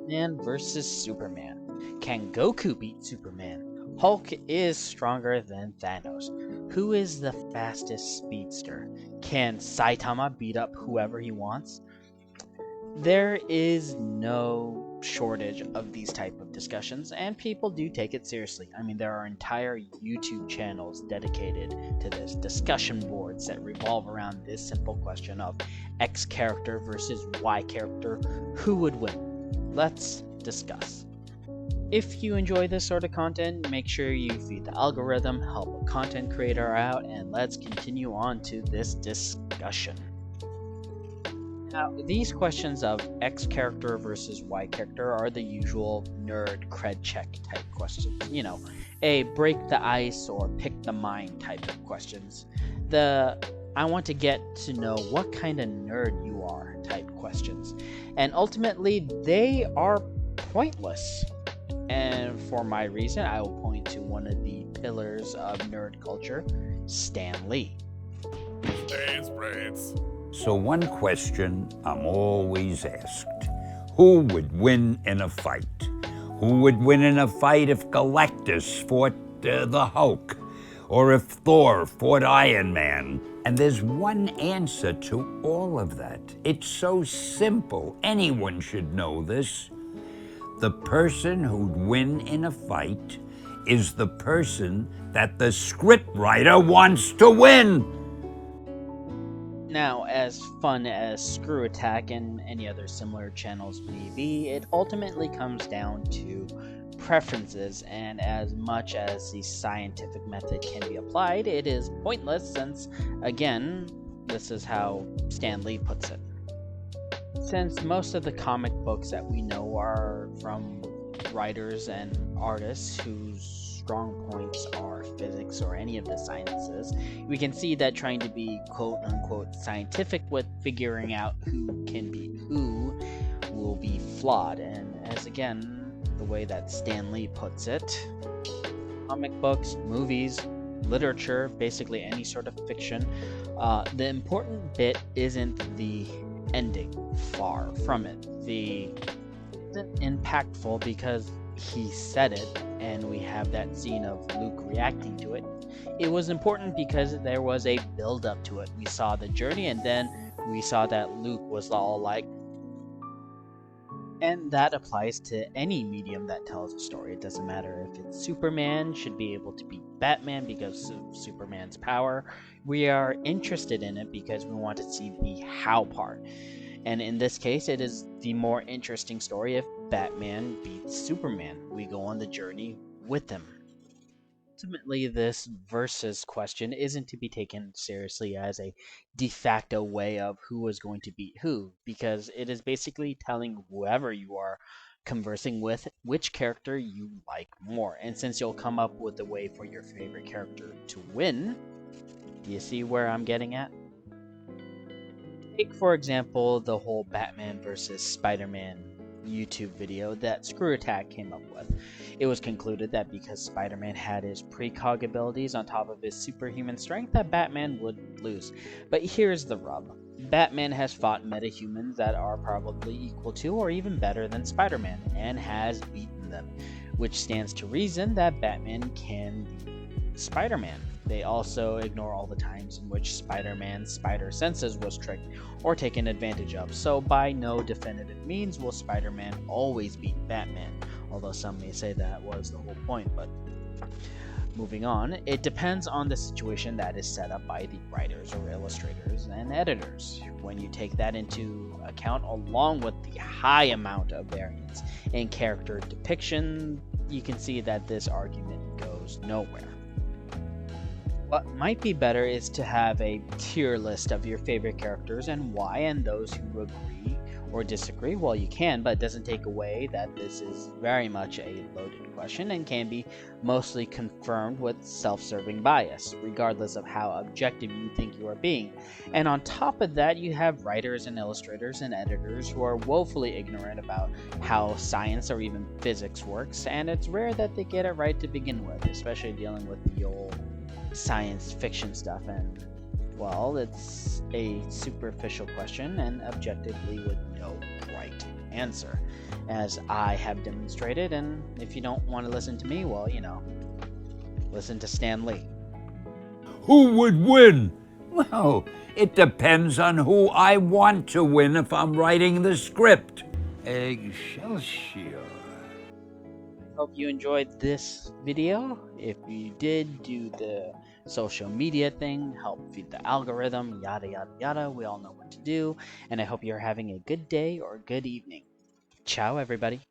Batman versus Superman. Can Goku beat Superman? Hulk is stronger than Thanos. Who is the fastest speedster? Can Saitama beat up whoever he wants? There is no shortage of these type of discussions, and people do take it seriously. I mean, there are entire YouTube channels dedicated to this, discussion boards that revolve around this simple question of X character versus Y character, who would win? Let's discuss. If you enjoy this sort of content, make sure you feed the algorithm, help a content creator out, and let's continue on to this discussion. Now, these questions of X character versus Y character are the usual nerd cred check type questions. You know, a break the ice or pick the mind type of questions. I want to get to know what kind of nerd you are type questions. And ultimately, they are pointless. And for my reason, I will point to one of the pillars of nerd culture, Stan Lee. Stan's brains. So one question I'm always asked, who would win in a fight? Who would win in a fight if Galactus fought the Hulk? Or if Thor fought Iron Man? And there's one answer to all of that. It's so simple, anyone should know this. The person who'd win in a fight is the person that the scriptwriter wants to win. Now, as fun as Screw Attack and any other similar channels may be, it ultimately comes down to preferences, and as much as the scientific method can be applied, it is pointless since, again, this is how Stan Lee puts it. Since most of the comic books that we know are from writers and artists whose strong points are physics or any of the sciences, we can see that trying to be quote-unquote scientific with figuring out who can beat who will be flawed. And as again, the way that Stan Lee puts it, comic books, movies, literature, basically any sort of fiction, the important bit isn't the ending, far from it. The isn't impactful because he said it, and we have that scene of Luke reacting to it. It was important because there was a build up to it. We saw the journey, and then we saw that Luke was all like, and that applies to any medium that tells a story. It doesn't matter if it's Superman should be able to beat Batman because of Superman's power. We are interested in it because we want to see the how part. And in this case, it is the more interesting story if Batman beats Superman. We go on the journey with him. Ultimately, this versus question isn't to be taken seriously as a de facto way of who is going to beat who, because it is basically telling whoever you are conversing with which character you like more. And since you'll come up with a way for your favorite character to win, do you see where I'm getting at? Take, for example, the whole Batman versus Spider-Man YouTube video that Screw Attack came up with. It was concluded that because Spider-Man had his precog abilities on top of his superhuman strength, that Batman would lose. But here's the rub. Batman has fought metahumans that are probably equal to or even better than Spider-Man, and has beaten them, which stands to reason that Batman can beat Spider-Man. They also ignore all the times in which Spider-Man's spider senses was tricked or taken advantage of, so by no definitive means will Spider-Man always beat Batman, although some may say that was the whole point. But moving on, it depends on the situation that is set up by the writers or illustrators and editors. When you take that into account, along with the high amount of variance in character depiction, you can see that this argument goes nowhere. What might be better is to have a tier list of your favorite characters and why, and those who agree or disagree. Well, you can, but it doesn't take away that this is very much a loaded question and can be mostly confirmed with self-serving bias, regardless of how objective you think you are being. And on top of that, you have writers and illustrators and editors who are woefully ignorant about how science or even physics works, and it's rare that they get it right to begin with, especially dealing with the old science fiction stuff. And well, it's a superficial question and objectively with no right answer, as I have demonstrated. And if you don't want to listen to me, well, listen to Stan Lee. Who would win? Well, it depends on who I want to win if I'm writing the script. Excelsior. Hope you enjoyed this video. If you did, do the social media thing, help feed the algorithm, yada yada yada. We all know what to do. And I hope you're having a good day or good evening. Ciao, everybody.